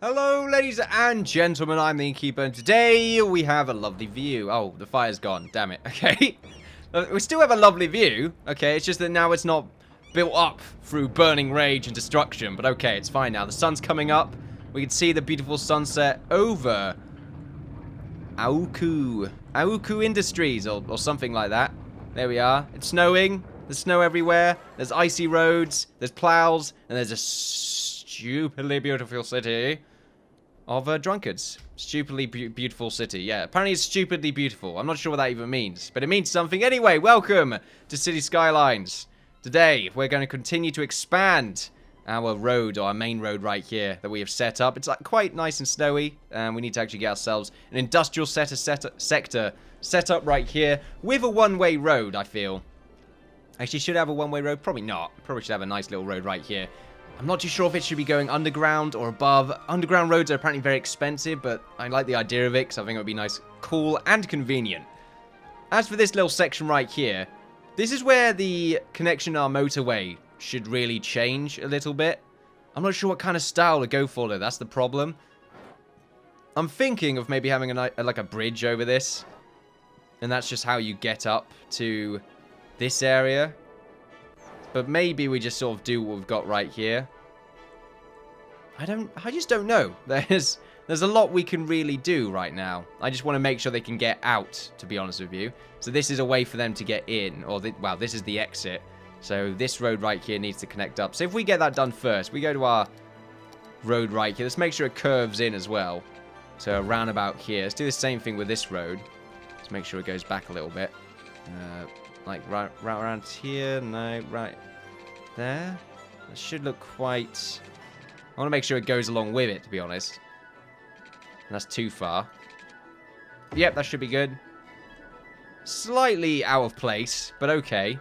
Hello, ladies and gentlemen, I'm the Innkeeper, and today we have a lovely view. Oh, the fire's gone, damn it, okay. We still have a lovely view, okay, it's just that now it's not built up through burning rage and destruction, but okay, it's fine now. The sun's coming up, we can see the beautiful sunset over Aoku Industries, or something like that. There we are, it's snowing, there's snow everywhere, there's icy roads, there's plows, and there's a stupidly beautiful city of Drunkards. Stupidly beautiful city. Yeah, apparently it's stupidly beautiful. I'm not sure what that even means, but it means something. Anyway, welcome to City Skylines. Today, we're going to continue to expand our road, or our main road right here that we have set up. It's quite nice and snowy, and we need to actually get ourselves an industrial sector set up right here with a one-way road, I feel. Actually, should have a one-way road? Probably not. Probably should have a nice little road right here. I'm not too sure if it should be going underground or above. Underground roads are apparently very expensive, but I like the idea of it because I think it would be nice, cool, and convenient. As for this little section right here, this is where the connection to our motorway should really change a little bit. I'm not sure what kind of style to go for, though. That's the problem. I'm thinking of maybe having like a bridge over this, and that's just how you get up to this area. But maybe we just sort of do what we've got right here. I just don't know. There's a lot we can really do right now. I just want to make sure they can get out, to be honest with you. So this is a way for them to get in. Or, well, this is the exit. So this road right here needs to connect up. So if we get that done first, we go to our road right here. Let's make sure it curves in as well. So around about here. Let's do the same thing with this road. Let's make sure it goes back a little bit. Like right around here. No, right there. That should look quite... I want to make sure it goes along with it, to be honest. And that's too far. Yep, that should be good. Slightly out of place, but okay.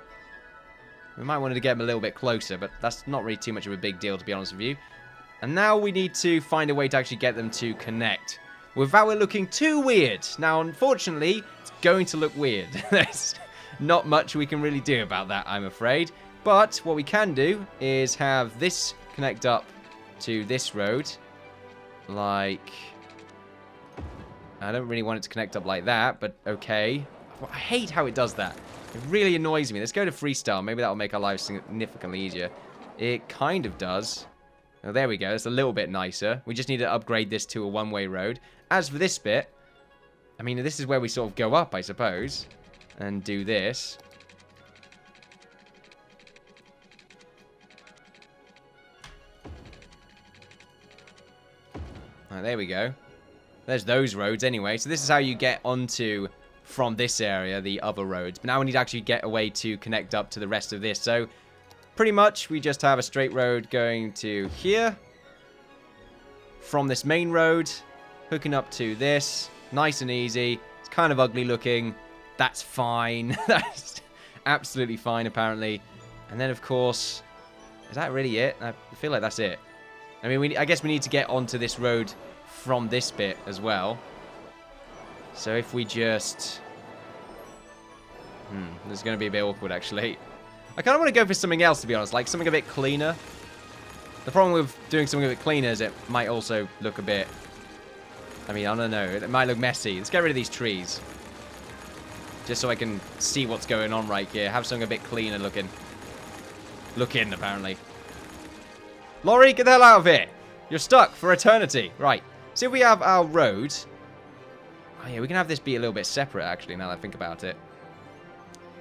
We might want to get them a little bit closer, but that's not really too much of a big deal, to be honest with you. And now we need to find a way to actually get them to connect without it looking too weird. Now, unfortunately, it's going to look weird. There's not much we can really do about that, I'm afraid. But what we can do is have this connect up to this road. Like... I don't really want it to connect up like that, but okay. I hate how it does that. It really annoys me. Let's go to freestyle. Maybe that'll make our lives significantly easier. It kind of does. Oh, there we go. It's a little bit nicer. We just need to upgrade this to a one-way road. As for this bit, I mean, this is where we sort of go up, I suppose. And do this. Right, there we go. There's those roads anyway. So this is how you get onto, from this area, the other roads. But now we need to actually get a way to connect up to the rest of this. So pretty much we just have a straight road going to here. From this main road, hooking up to this. Nice and easy. It's kind of ugly looking. That's fine. That's absolutely fine, apparently. And then, of course, is that really it? I feel like that's it. I mean, I guess we need to get onto this road from this bit as well. So if we just... this is going to be a bit awkward, actually. I kind of want to go for something else, to be honest. Like, something a bit cleaner. The problem with doing something a bit cleaner is it might also look a bit... I mean, I don't know. It might look messy. Let's get rid of these trees. Just so I can see what's going on right here. Have something a bit cleaner looking. Looking, apparently. Lorry, get the hell out of here. You're stuck for eternity. Right. So if we have our road... Oh, yeah, we can have this be a little bit separate, actually, now that I think about it.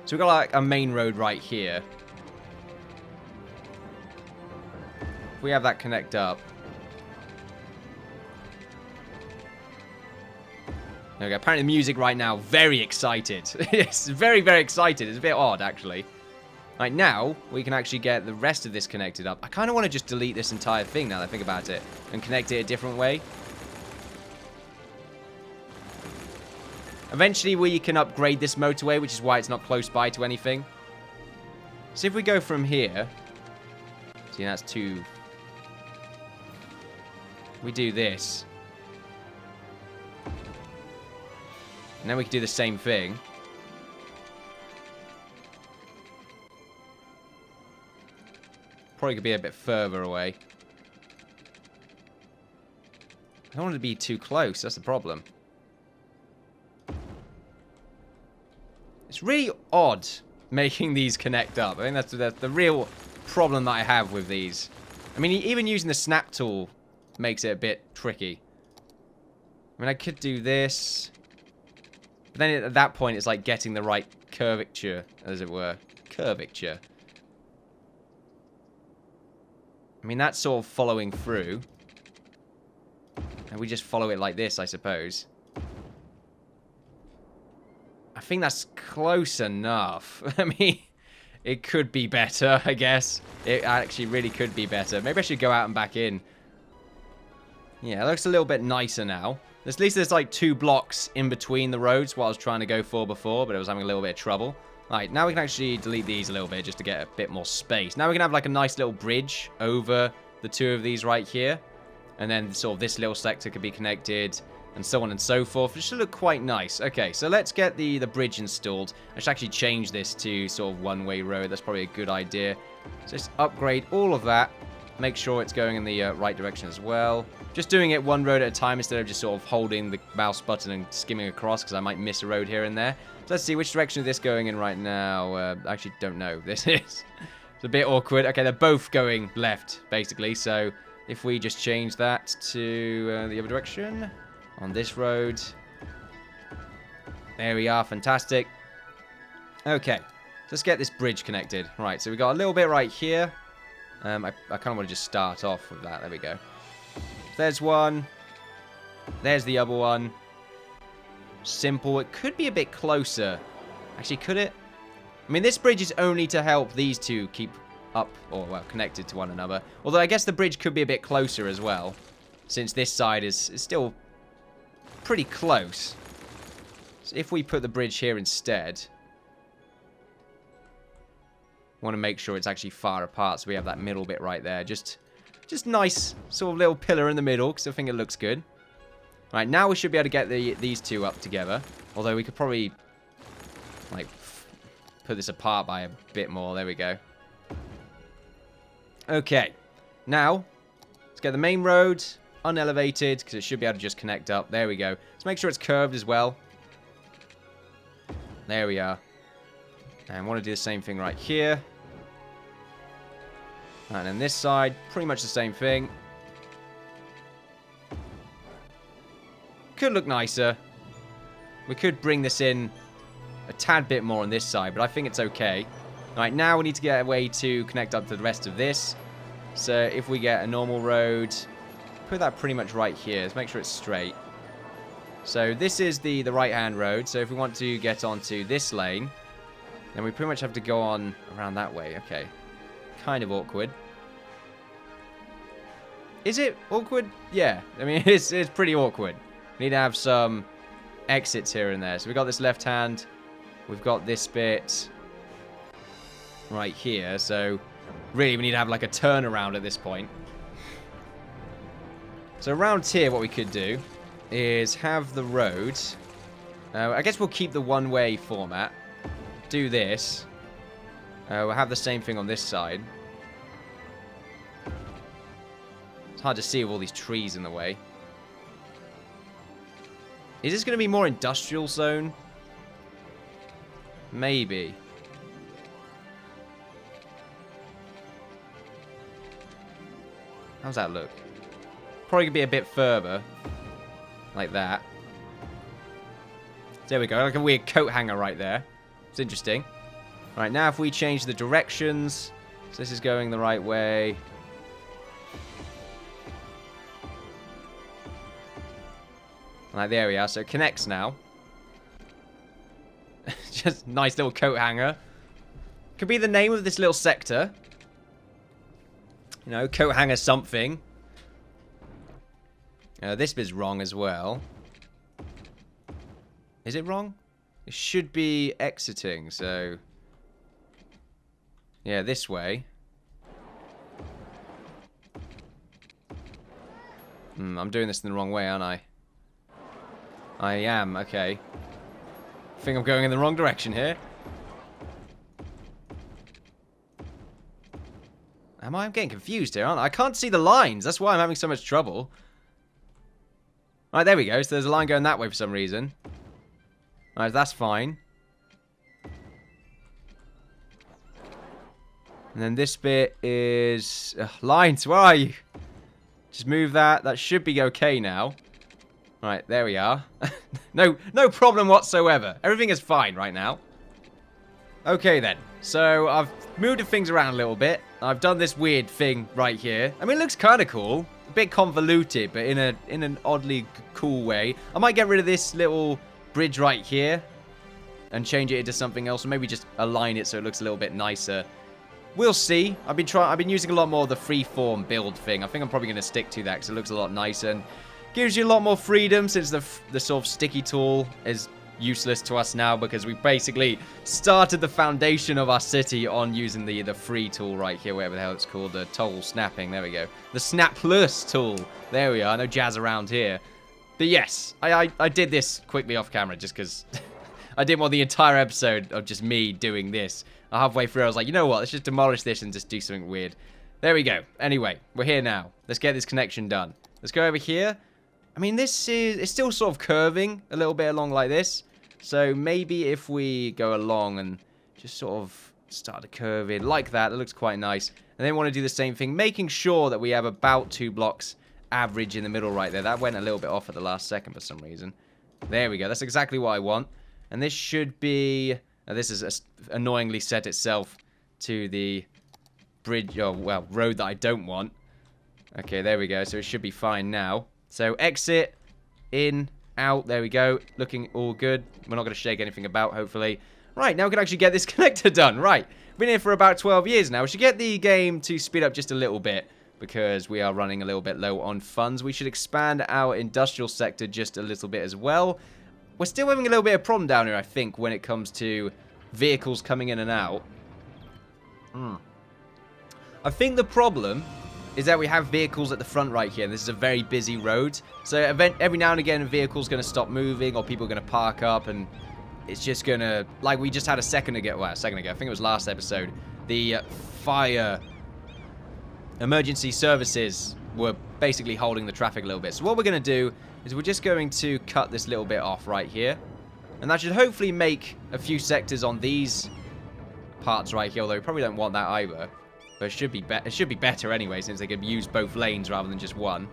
So we've got, like, a main road right here. If we have that connect up... There we go. Apparently the music right now, very excited. It's very, very excited. It's a bit odd, actually. Right, now, we can actually get the rest of this connected up. I kind of want to just delete this entire thing now that I think about it. And connect it a different way. Eventually, we can upgrade this motorway, which is why it's not close by to anything. So if we go from here... See, that's two... We do this. And then we can do the same thing. Probably could be a bit further away. I don't want it to be too close. That's the problem. It's really odd making these connect up. I think that's the real problem that I have with these. I mean, even using the snap tool makes it a bit tricky. I mean, I could do this. But then at that point, it's like getting the right curvature, as it were. Curvature. I mean, that's sort of following through. And we just follow it like this, I suppose. I think that's close enough. I mean, it could be better, I guess. It actually really could be better. Maybe I should go out and back in. Yeah, it looks a little bit nicer now. At least there's like 2 blocks in between the roads, what I was trying to go for before, but it was having a little bit of trouble. Right, now we can actually delete these a little bit just to get a bit more space. Now we can have like a nice little bridge over the 2 of these right here. And then sort of this little sector could be connected, and so on and so forth. It should look quite nice. Okay, so let's get the bridge installed. I should actually change this to sort of one-way road. That's probably a good idea. So just upgrade all of that. Make sure it's going in the right direction as well. Just doing it one road at a time instead of just sort of holding the mouse button and skimming across, because I might miss a road here and there. So let's see, which direction is this going in right now? I actually don't know. This is... It's a bit awkward. Okay, they're both going left, basically, so... If we just change that to the other direction on this road. There we are. Fantastic. Okay. Let's get this bridge connected. Right. So we got a little bit right here. I kind of want to just start off with that. There we go. There's one. There's the other one. Simple. It could be a bit closer. Actually, could it? I mean, this bridge is only to help these 2 keep... up, or, well, connected to one another. Although I guess the bridge could be a bit closer as well, since this side is still pretty close. So if we put the bridge here instead, want to make sure it's actually far apart, so we have that middle bit right there. Just nice sort of little pillar in the middle, because I think it looks good. Right, now we should be able to get these 2 up together. Although we could probably, like, put this apart by a bit more. There we go. Okay, now, let's get the main road unelevated, because it should be able to just connect up. There we go. Let's make sure it's curved as well. There we are. And want to do the same thing right here. And then this side, pretty much the same thing. Could look nicer. We could bring this in a tad bit more on this side, but I think it's okay. Alright, now we need to get a way to connect up to the rest of this. So if we get a normal road, put that pretty much right here. Let's make sure it's straight. So this is the right-hand road. So if we want to get onto this lane, then we pretty much have to go on around that way. Okay. Kind of awkward. Is it awkward? Yeah. I mean, it's pretty awkward. We need to have some exits here and there. So we've got this left hand. We've got this bit right here, so really we need to have like a turnaround at this point. So around here what we could do is have the road, I guess we'll keep the one-way format, do this, we'll have the same thing on this side. It's hard to see with all these trees in the way. Is this going to be more industrial zone? Maybe. How's that look? Probably could be a bit further. Like that. There we go. Like a weird coat hanger right there. It's interesting. Right, now if we change the directions. So this is going the right way. Right, there we are. So it connects now. Just nice little coat hanger. Could be the name of this little sector. You know, coat hanger something. This bit's wrong as well. Is it wrong? It should be exiting, so... Yeah, this way. I'm doing this in the wrong way, aren't I? I am, okay. I think I'm going in the wrong direction here. Am I? I'm getting confused here, aren't I? I can't see the lines. That's why I'm having so much trouble. Alright, there we go. So there's a line going that way for some reason. Alright, that's fine. And then this bit is... lines, where are you? Just move that. That should be okay now. Right, there we are. No problem whatsoever. Everything is fine right now. Okay then. So I've moved things around a little bit. I've done this weird thing right here. I mean, it looks kind of cool. A bit convoluted, but in an oddly cool way. I might get rid of this little bridge right here and change it into something else, or maybe just align it so it looks a little bit nicer. We'll see. I've been using a lot more of the freeform build thing. I think I'm probably going to stick to that because it looks a lot nicer and gives you a lot more freedom, since the sort of sticky tool is useless to us now because we basically started the foundation of our city on using the free tool right here, whatever the hell it's called, the toggle snapping. There we go. The snap plus tool. There we are. No jazz around here. But yes, I did this quickly off camera just because I didn't want the entire episode of just me doing this. Halfway through, I was like, you know what? Let's just demolish this and just do something weird. There we go. Anyway, we're here now. Let's get this connection done. Let's go over here. I mean, it's still sort of curving a little bit along like this. So maybe if we go along and just sort of start to curve in like that, it looks quite nice. And then we want to do the same thing, making sure that we have about 2 blocks average in the middle right there. That went a little bit off at the last second for some reason. There we go. That's exactly what I want. And this should be... this is annoyingly set itself to the bridge, or, well, road that I don't want. Okay, there we go. So it should be fine now. So exit, in, out. There we go. Looking all good. We're not going to shake anything about, hopefully. Right, now we can actually get this connector done. Right. Been here for about 12 years now. We should get the game to speed up just a little bit because we are running a little bit low on funds. We should expand our industrial sector just a little bit as well. We're still having a little bit of problem down here, I think, when it comes to vehicles coming in and out. I think the problem is that we have vehicles at the front right here, and this is a very busy road. So every now and again, a vehicle's going to stop moving, or people are going to park up, and it's just going to... Like we just had a second ago, I think it was last episode, the fire emergency services were basically holding the traffic a little bit. So what we're going to do is we're just going to cut this little bit off right here. And that should hopefully make a few sectors on these parts right here, although we probably don't want that either. But it should be better anyway, since they can use both lanes rather than just one.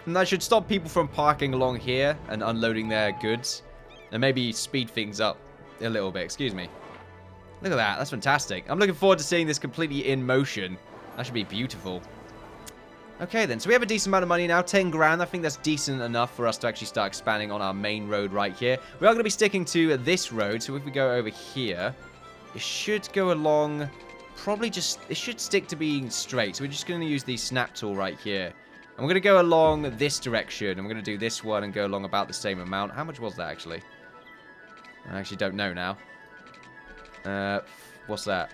And that should stop people from parking along here and unloading their goods. And maybe speed things up a little bit. Excuse me. Look at that. That's fantastic. I'm looking forward to seeing this completely in motion. That should be beautiful. Okay then, so we have a decent amount of money now, 10 grand. I think that's decent enough for us to actually start expanding on our main road right here. We are going to be sticking to this road, so if we go over here, it should go along, probably just, it should stick to being straight. So we're just going to use the snap tool right here. And we're going to go along this direction, and we're going to do this one and go along about the same amount. How much was that actually? I actually don't know now. What's that?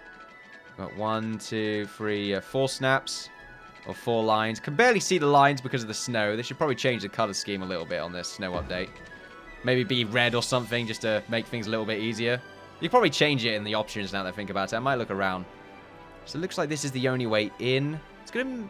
Got 1, 2, 3, 4 snaps. Or 4 lines. Can barely see the lines because of the snow. They should probably change the color scheme a little bit on this snow update. Maybe be red or something just to make things a little bit easier. You can probably change it in the options now that I think about it. I might look around. So it looks like this is the only way in. It's gonna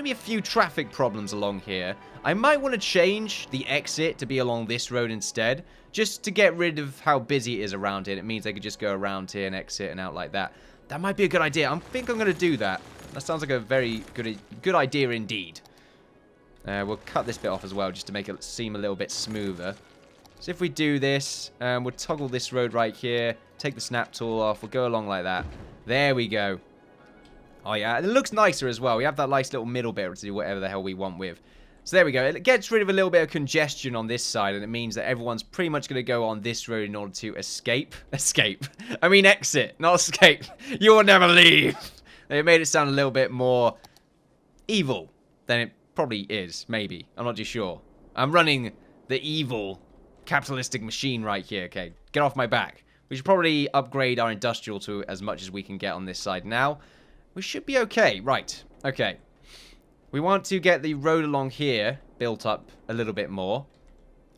be a few traffic problems along here. I might want to change the exit to be along this road instead. Just to get rid of how busy it is around here. It means I could just go around here and exit and out like that. That might be a good idea. I think I'm going to do that. That sounds like a very good idea indeed. We'll cut this bit off as well just to make it seem a little bit smoother. So if we do this, we'll toggle this road right here. Take the snap tool off. We'll go along like that. There we go. Oh yeah, and it looks nicer as well. We have that nice little middle bit to do whatever the hell we want with. So there we go. It gets rid of a little bit of congestion on this side, and it means that everyone's pretty much going to go on this road in order to escape. Escape. I mean exit, not escape. You will never leave. It made it sound a little bit more evil than it probably is, maybe. I'm not too sure. I'm running the evil capitalistic machine right here. Okay, get off my back. We should probably upgrade our industrial to as much as we can get on this side now. We should be okay. Right, okay. We want to get the road along here built up a little bit more.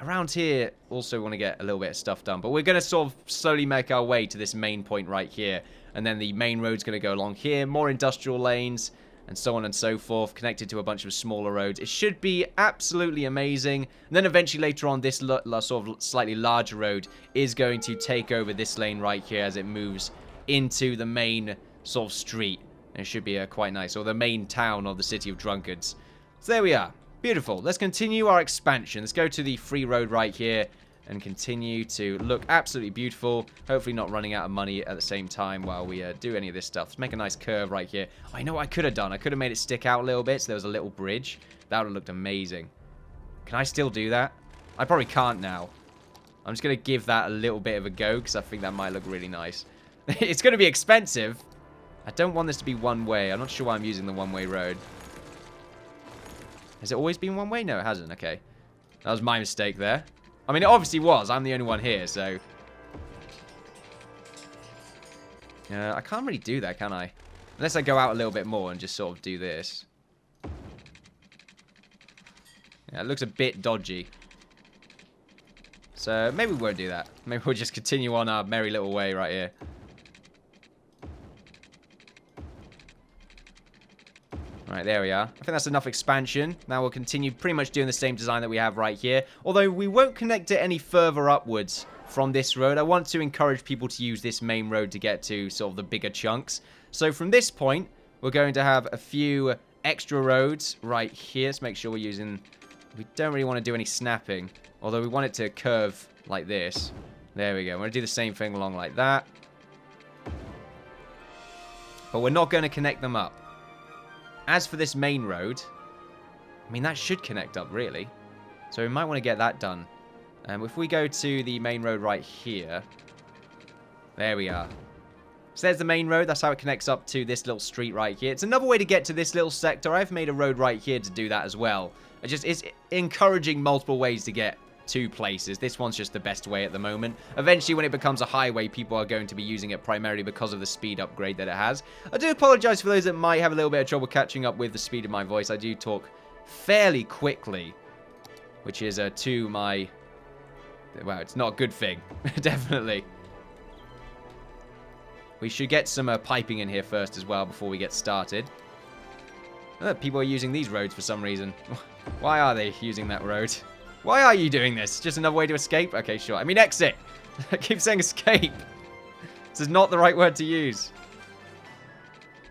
Around here, also want to get a little bit of stuff done. But we're going to sort of slowly make our way to this main point right here. And then the main road's going to go along here. More industrial lanes. and so on and so forth, connected to a bunch of smaller roads. It should be absolutely amazing. And then eventually later on, this sort of slightly larger road is going to take over this lane right here as it moves into the main sort of street. And it should be quite nice, or the main town of the city of Drunkards. So there we are. Beautiful. Let's continue our expansion. Let's go to the free road right here and continue to look absolutely beautiful. Hopefully not running out of money at the same time while we do any of this stuff. Let's make a nice curve right here. I know what I could have done. I could have made it stick out a little bit so there was a little bridge. That would have looked amazing. Can I still do that? I probably can't now. I'm just going to give that a little bit of a go because I think that might look really nice. It's going to be expensive. I don't want this to be one way. I'm not sure why I'm using the one-way road. Has it always been one way? No, it hasn't. Okay. That was my mistake there. I mean, it obviously was. I'm the only one here, so... I can't really do that, can I? Unless I go out a little bit more and just sort of do this. Yeah, it looks a bit dodgy. So, maybe we won't do that. Maybe we'll just continue on our merry little way right here. Right, there we are. I think that's enough expansion. Now we'll continue pretty much doing the same design that we have right here. Although we won't connect it any further upwards from this road. I want to encourage people to use this main road to get to sort of the bigger chunks. So from this point, we're going to have a few extra roads right here. Let's make sure we're using... We don't really want to do any snapping. Although we want it to curve like this. There we go. We're going to do the same thing along like that. But we're not going to connect them up. As for this main road, I mean, that should connect up, really. So we might want to get that done. If we go to the main road right here. There we are. So there's the main road. That's how it connects up to this little street right here. It's another way to get to this little sector. I've made a road right here to do that as well. It's encouraging multiple ways to get to places. This one's just the best way at the moment. Eventually, when it becomes a highway, people are going to be using it primarily because of the speed upgrade that it has. I do apologize for those that might have a little bit of trouble catching up with the speed of my voice. I do talk fairly quickly, which is to my... Well, it's not a good thing. Definitely. We should get some piping in here first as well before we get started. People are using these roads for some reason. Why are they using that road? Why are you doing this? Just another way to escape? Okay, sure. I mean, exit. I keep saying escape. This is not the right word to use.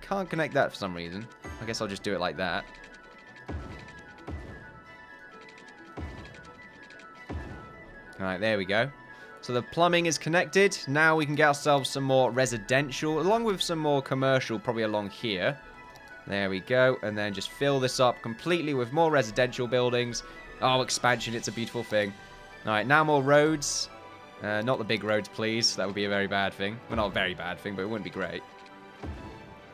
Can't connect that for some reason. I guess I'll just do it like that. Alright, there we go. So the plumbing is connected. Now we can get ourselves some more residential, along with some more commercial, probably along here. There we go. And then just fill this up completely with more residential buildings. Oh, expansion. It's a beautiful thing. Alright, now more roads. Not the big roads, please. That would be a very bad thing. Well, not a very bad thing, but it wouldn't be great.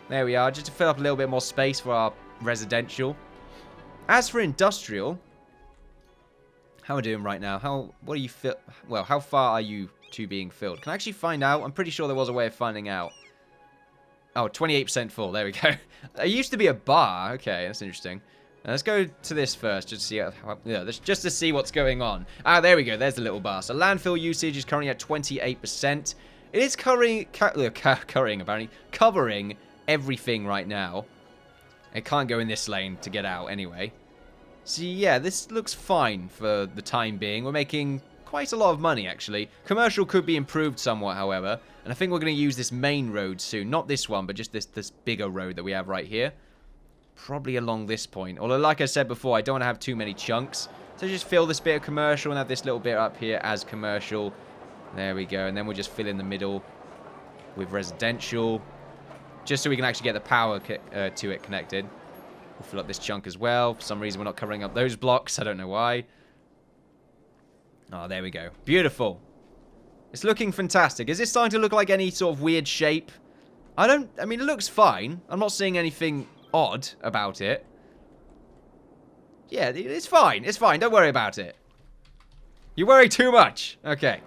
There we are. Just to fill up a little bit more space for our residential. As for industrial... How are we doing right now? What are you well, how far are you to being filled? Can I actually find out? I'm pretty sure there was a way of finding out. Oh, 28% full. There we go. There used to be a bar. Okay, that's interesting. Let's go to this first, just to see just to see what's going on. Ah, there we go. There's the little bar. So landfill usage is currently at 28%. It is covering everything right now. It can't go in this lane to get out anyway. So yeah, this looks fine for the time being. We're making quite a lot of money, actually. Commercial could be improved somewhat, however. And I think we're going to use this main road soon. Not this one, but just this bigger road that we have right here. Probably along this point. Although, like I said before, I don't want to have too many chunks. So just fill this bit of commercial and have this little bit up here as commercial. There we go. And then we'll just fill in the middle with residential. Just so we can actually get the power to it connected. We'll fill up this chunk as well. For some reason, we're not covering up those blocks. I don't know why. Oh, there we go. Beautiful. It's looking fantastic. Is this starting to look like any sort of weird shape? I mean, it looks fine. I'm not seeing anything odd about it. Yeah, it's fine. It's fine. Don't worry about it. You worry too much. Okay.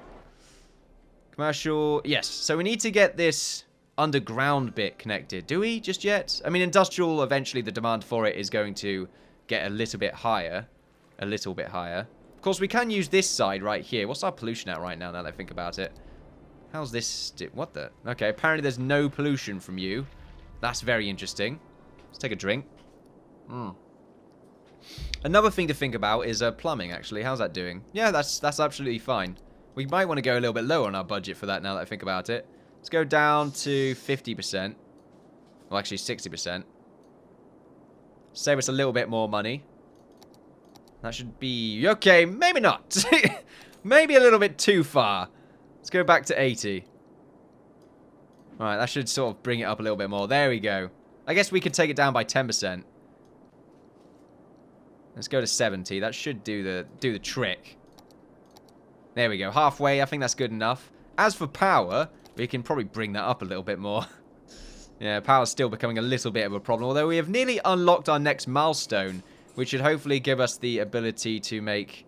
Commercial. Yes. So we need to get this underground bit connected. Do we just yet? I mean, industrial, eventually the demand for it is going to get a little bit higher. A little bit higher. Of course, we can use this side right here. What's our pollution at right now that I think about it? How's this? What the? Okay, apparently there's no pollution from you. That's very interesting. Let's take a drink. Another thing to think about is plumbing, actually. How's that doing? Yeah, that's absolutely fine. We might want to go a little bit lower on our budget for that now that I think about it. Let's go down to 50%. Well, actually 60%. Save us a little bit more money. That should be... Okay, maybe not. Maybe a little bit too far. Let's go back to 80. Alright, that should sort of bring it up a little bit more. There we go. I guess we could take it down by 10%. Let's go to 70. That should do the trick. There we go. Halfway. I think that's good enough. As for power, we can probably bring that up a little bit more. Yeah, power's still becoming a little bit of a problem. Although we have nearly unlocked our next milestone, which should hopefully give us the ability to make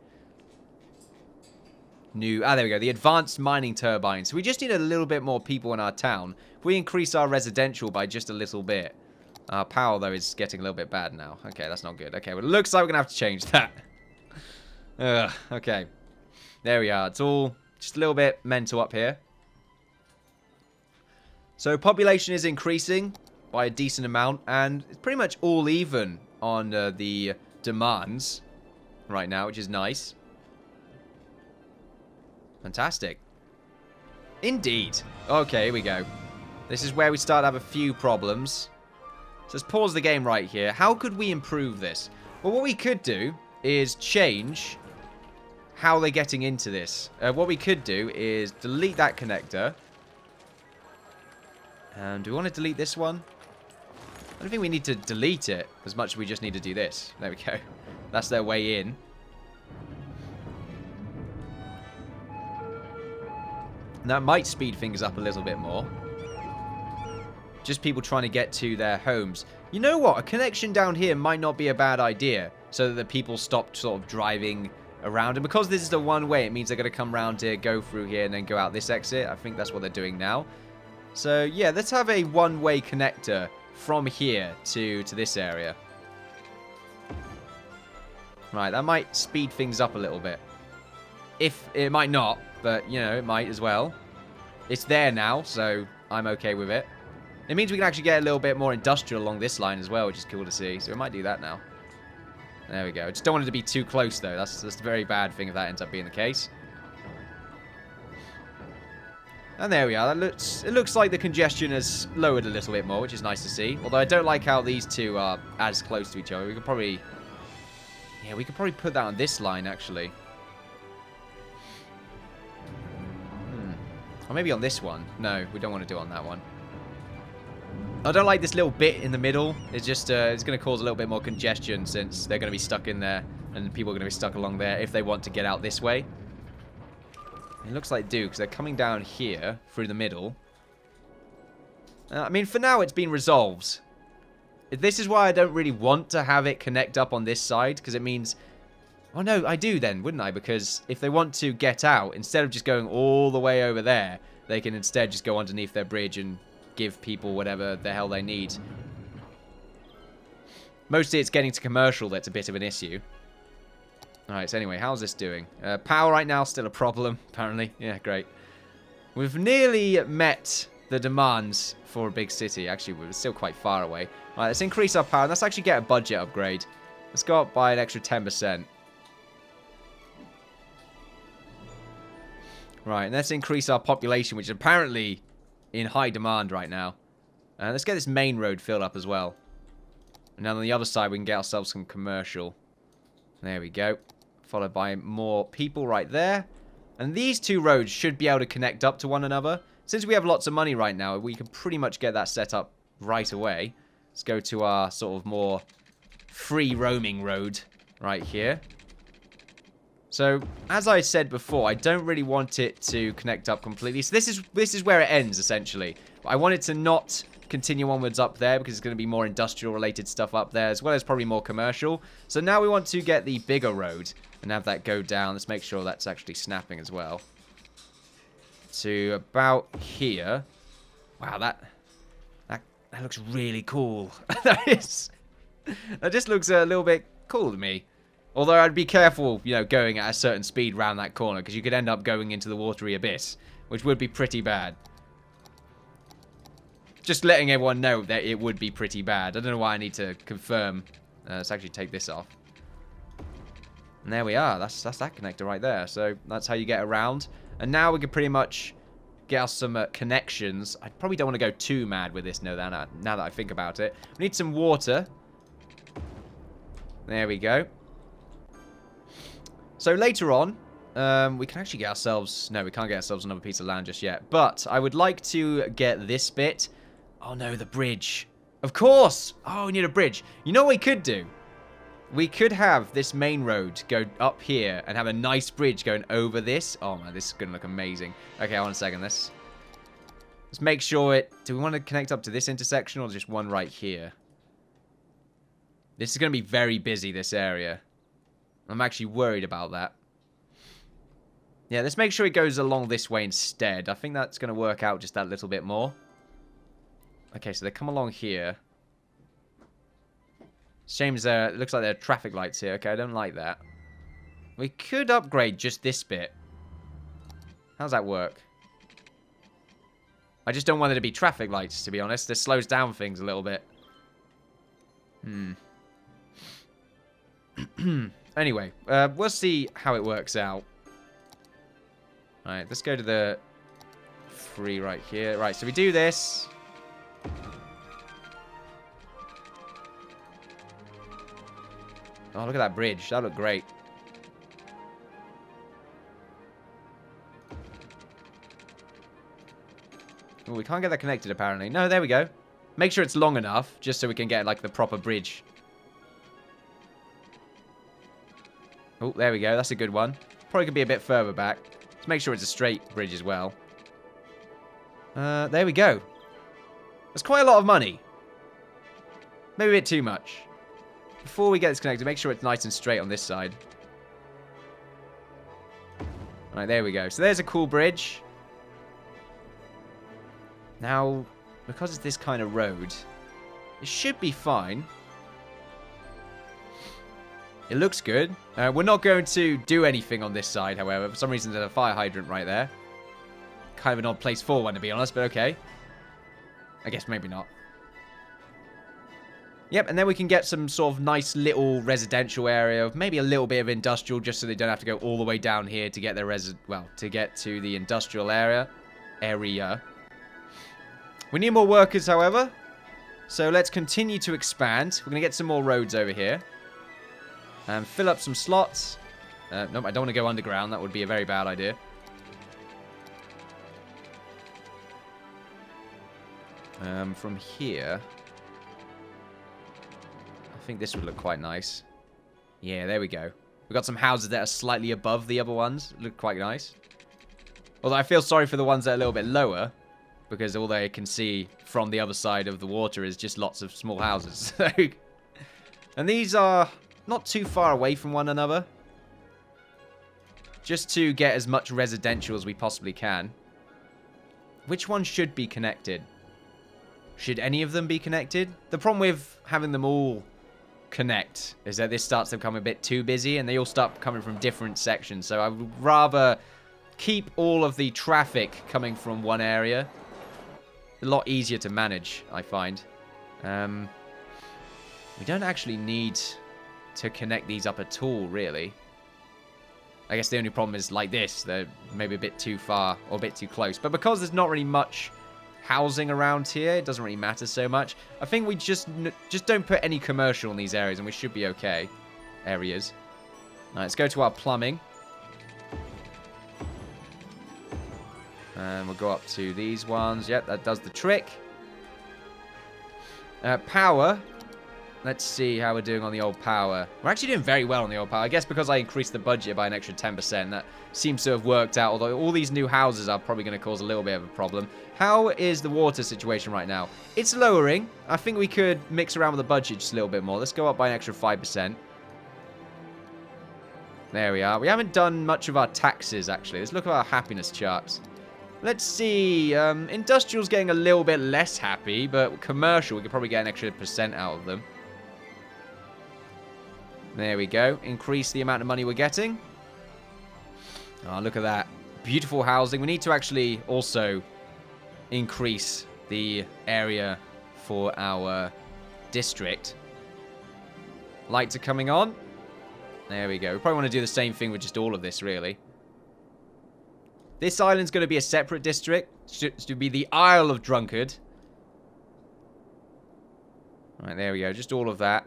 new... Ah, there we go. The advanced mining turbines. So we just need a little bit more people in our town. If we increase our residential by just a little bit. Our power, though, is getting a little bit bad now. Okay, that's not good. Okay, well, it looks like we're going to have to change that. Okay. There we are. It's all just a little bit mental up here. So, population is increasing by a decent amount, and it's pretty much all even on the demands right now, which is nice. Fantastic. Indeed. Okay, here we go. This is where we start to have a few problems. So let's pause the game right here. How could we improve this? Well, what we could do is change how they're getting into this. What we could do is delete that connector. And do we want to delete this one? I don't think we need to delete it as much as we just need to do this. There we go. That's their way in. And that might speed things up a little bit more. Just people trying to get to their homes. You know what? A connection down here might not be a bad idea. So that the people stop sort of driving around. And because this is the one way, it means they're going to come around here, go through here, and then go out this exit. I think that's what they're doing now. So, yeah, let's have a one-way connector from here to this area. Right, that might speed things up a little bit. If it might not, but, you know, it might as well. It's there now, so I'm okay with it. It means we can actually get a little bit more industrial along this line as well, which is cool to see. So we might do that now. There we go. I just don't want it to be too close, though. That's a very bad thing if that ends up being the case. And there we are. It looks like the congestion has lowered a little bit more, which is nice to see. Although I don't like how these two are as close to each other. We could probably... Yeah, we could probably put that on this line, actually. Or maybe on this one. No, we don't want to do it on that one. I don't like this little bit in the middle. It's just it's going to cause a little bit more congestion since they're going to be stuck in there. And people are going to be stuck along there if they want to get out this way. It looks like they do, because they're coming down here through the middle. I mean, for now, it's been resolved. This is why I don't really want to have it connect up on this side, because it means... Oh, no, I do then, wouldn't I? Because if they want to get out, instead of just going all the way over there, they can instead just go underneath their bridge and give people whatever the hell they need. Mostly it's getting to commercial that's a bit of an issue. Alright, so anyway, how's this doing? Power right now, still a problem, apparently. Yeah, great. We've nearly met the demands for a big city. Actually, we're still quite far away. Alright, let's increase our power. Let's actually get a budget upgrade. Let's go up by an extra 10%. Right, and let's increase our population, which is apparently in high demand right now. Let's get this main road filled up as well. And then on the other side, we can get ourselves some commercial. There we go. Followed by more people right there. And these two roads should be able to connect up to one another. Since we have lots of money right now, we can pretty much get that set up right away. Let's go to our sort of more free roaming road right here. So, as I said before, I don't really want it to connect up completely. So this is where it ends, essentially. I want it to not continue onwards up there because it's going to be more industrial related stuff up there, as well as probably more commercial. So now we want to get the bigger road and have that go down. Let's make sure that's actually snapping as well. To about here. Wow, that looks really cool. That just looks a little bit cool to me. Although I'd be careful, you know, going at a certain speed round that corner, because you could end up going into the watery abyss, which would be pretty bad. Just letting everyone know that it would be pretty bad. I don't know why I need to confirm. Let's actually take this off. And there we are. That's that connector right there. So that's how you get around. And now we can pretty much get us some connections. I probably don't want to go too mad with this now that I think about it. We need some water. There we go. So later on, we can actually get ourselves... No, we can't get ourselves another piece of land just yet. But I would like to get this bit. Oh no, the bridge. Of course! Oh, we need a bridge. You know what we could do? We could have this main road go up here and have a nice bridge going over this. Oh man, this is going to look amazing. Okay, hold on a second. Let's make sure it... Do we want to connect up to this intersection or just one right here? This is going to be very busy, this area. I'm actually worried about that. Yeah, let's make sure it goes along this way instead. I think that's going to work out just that little bit more. Okay, so they come along here. Shame's there. It looks like there are traffic lights here. Okay, I don't like that. We could upgrade just this bit. How's that work? I just don't want there to be traffic lights, to be honest. This slows down things a little bit. Anyway, we'll see how it works out. Alright, let's go to the free right here. Right, so we do this. Oh, look at that bridge. That looked great. Oh, we can't get that connected, apparently. No, there we go. Make sure it's long enough, just so we can get, like, the proper bridge. Oh, there we go. That's a good one. Probably could be a bit further back. Let's make sure it's a straight bridge as well. There we go. That's quite a lot of money. Maybe a bit too much. Before we get this connected, make sure it's nice and straight on this side. Alright, there we go. So there's a cool bridge. Now, because it's this kind of road, it should be fine. It looks good. We're not going to do anything on this side, however. For some reason, there's a fire hydrant right there. Kind of an odd place for one, to be honest, but okay. I guess maybe not. Yep, and then we can get some sort of nice little residential area, maybe a little bit of industrial, just so they don't have to go all the way down here to get their to get to the industrial area. We need more workers, however. So let's continue to expand. We're going to get some more roads over here. And fill up some slots. Nope, I don't want to go underground. That would be a very bad idea. From here... I think this would look quite nice. Yeah, there we go. We've got some houses that are slightly above the other ones. Look quite nice. Although I feel sorry for the ones that are a little bit lower. Because all they can see from the other side of the water is just lots of small houses. And these are not too far away from one another. Just to get as much residential as we possibly can. Which one should be connected? Should any of them be connected? The problem with having them all connect is that this starts to become a bit too busy and they all start coming from different sections. So I would rather keep all of the traffic coming from one area. A lot easier to manage, I find. We don't actually need to connect these up at all, really. I guess the only problem is like this. They're maybe a bit too far or a bit too close. But because there's not really much housing around here, it doesn't really matter so much. I think we just don't put any commercial in these areas and we should be okay. Areas. Alright, let's go to our plumbing. And we'll go up to these ones. Yep, that does the trick. Power. Let's see how we're doing on the old power. We're actually doing very well on the old power. I guess because I increased the budget by an extra 10%. That seems to have worked out. Although all these new houses are probably going to cause a little bit of a problem. How is the water situation right now? It's lowering. I think we could mix around with the budget just a little bit more. Let's go up by an extra 5%. There we are. We haven't done much of our taxes, actually. Let's look at our happiness charts. Let's see. Industrial's getting a little bit less happy, but commercial, we could probably get an extra % out of them. There we go. Increase the amount of money we're getting. Oh, look at that. Beautiful housing. We need to actually also increase the area for our district. Lights are coming on. There we go. We probably want to do the same thing with just all of this, really. This island's going to be a separate district. Should be the Isle of Drunkard. Right, there we go. Just all of that.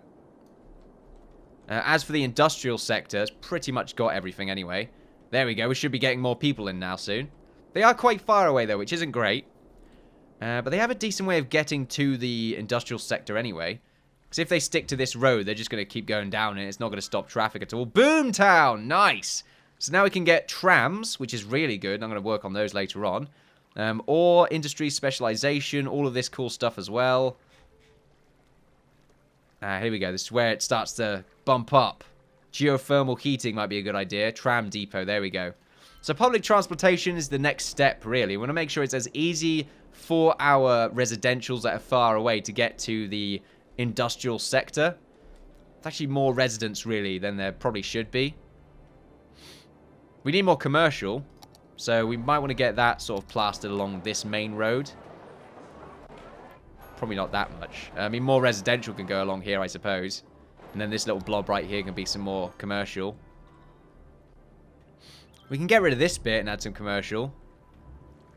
As for the industrial sector, it's pretty much got everything anyway. There we go. We should be getting more people in now soon. They are quite far away, though, which isn't great. But they have a decent way of getting to the industrial sector anyway. Because if they stick to this road, they're just going to keep going down and it's not going to stop traffic at all. Boomtown! Nice! So now we can get trams, which is really good. I'm going to work on those later on. Or industry specialization, all of this cool stuff as well. Here we go. This is where it starts to bump up. Geothermal heating might be a good idea. Tram depot. There we go. So public transportation is the next step, really. We want to make sure it's as easy for our residentials that are far away to get to the industrial sector. It's actually more residents, really, than there probably should be. We need more commercial, so we might want to get that sort of plastered along this main road. Probably not that much. I mean, more residential can go along here, I suppose. And then this little blob right here can be some more commercial. We can get rid of this bit and add some commercial.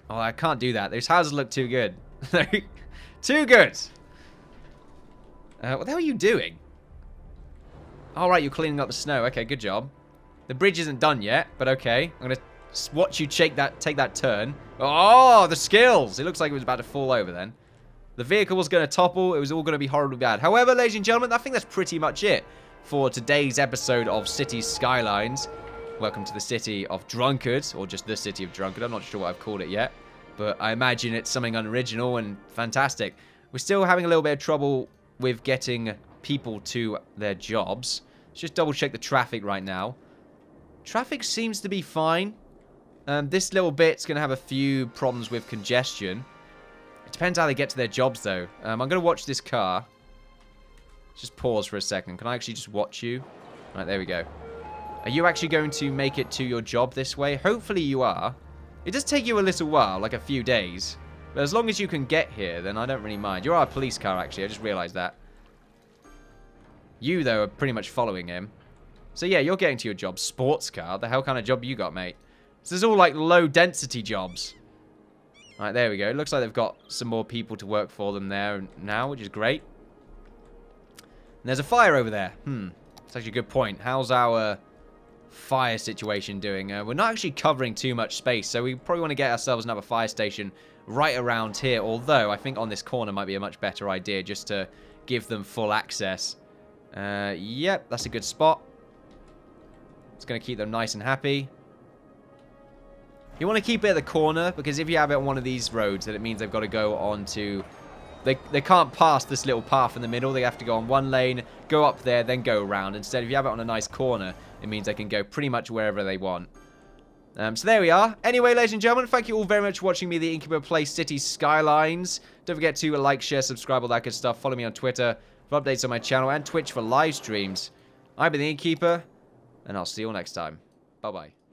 Oh, I can't do that. Those houses look too good. Too good! What the hell are you doing? All right, you're cleaning up the snow. Okay, good job. The bridge isn't done yet, but okay. I'm going to watch you take that turn. Oh, the skills! It looks like it was about to fall over then. The vehicle was going to topple. It was all going to be horribly bad. However, ladies and gentlemen, I think that's pretty much it for today's episode of Cities Skylines. Welcome to the city of Drunkards, or just the city of Drunkard. I'm not sure what I've called it yet, but I imagine it's something unoriginal and fantastic. We're still having a little bit of trouble with getting people to their jobs. Let's just double check the traffic right now. Traffic seems to be fine. This little bit's going to have a few problems with congestion. It depends how they get to their jobs, though. I'm going to watch this car. Just pause for a second. Can I actually just watch you? Right, there we go. Are you actually going to make it to your job this way? Hopefully you are. It does take you a little while, like a few days. But as long as you can get here, then I don't really mind. You are a police car, actually. I just realized that. You, though, are pretty much following him. So, yeah, you're getting to your job. Sports car? The hell kind of job you got, mate? So, there's all, like, low-density jobs. All right, there we go. It looks like they've got some more people to work for them there now, which is great. And there's a fire over there. That's actually a good point. How's our fire situation doing? We're not actually covering too much space, so we probably want to get ourselves another fire station right around here, although I think on this corner might be a much better idea just to give them full access. Yep, that's a good spot. It's going to keep them nice and happy. You want to keep it at the corner, because if you have it on one of these roads, then it means they've got to go on to... They can't pass this little path in the middle. They have to go on one lane, go up there, then go around. Instead, if you have it on a nice corner, it means they can go pretty much wherever they want. So there we are. Anyway, ladies and gentlemen, thank you all very much for watching me, the Innkeeper, play Cities Skylines. Don't forget to like, share, subscribe, all that good stuff. Follow me on Twitter for updates on my channel and Twitch for live streams. I've been the Innkeeper, and I'll see you all next time. Bye-bye.